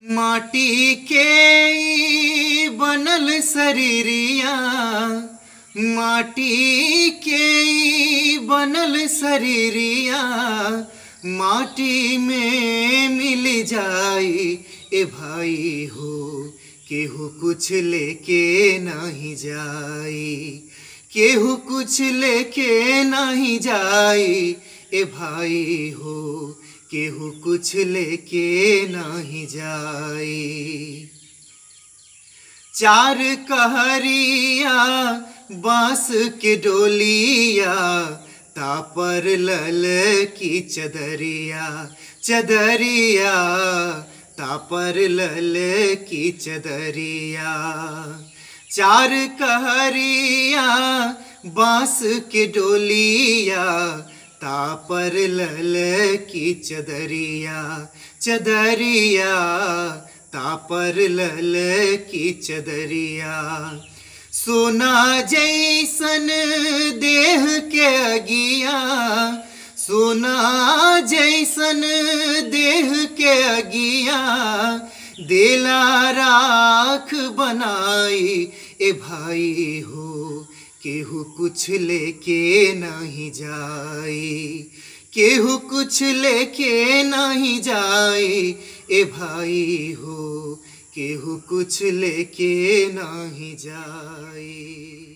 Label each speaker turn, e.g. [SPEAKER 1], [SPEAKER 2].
[SPEAKER 1] माटी के ई बनल शरीरिया, माटी के ई बनल शरीरिया, माटी में मिल जाई ए भाई हो। केहू कुछ लेके नहीं जाई, केहू कुछ लेके नहीं जाई ए भाई हो। केहू कुछ लेके नहीं जाई। चार कहरिया बांस के डोलिया, तापर लल की चदरिया, चदरिया तापर लल की चदरिया। चार कहरिया बांस के डोलिया, तापर लल की चदरिया, चदरिया तापर लल की चदरिया। सोना जैसन देह के अगिया, सोना जैसन देह के अगिया, देला राख बनाई ए भाई हो। केहू कुछ लेके नहीं जाई, केहू कुछ लेके नहीं जाई ए भाई हो। केहू कुछ लेके नहीं जाई।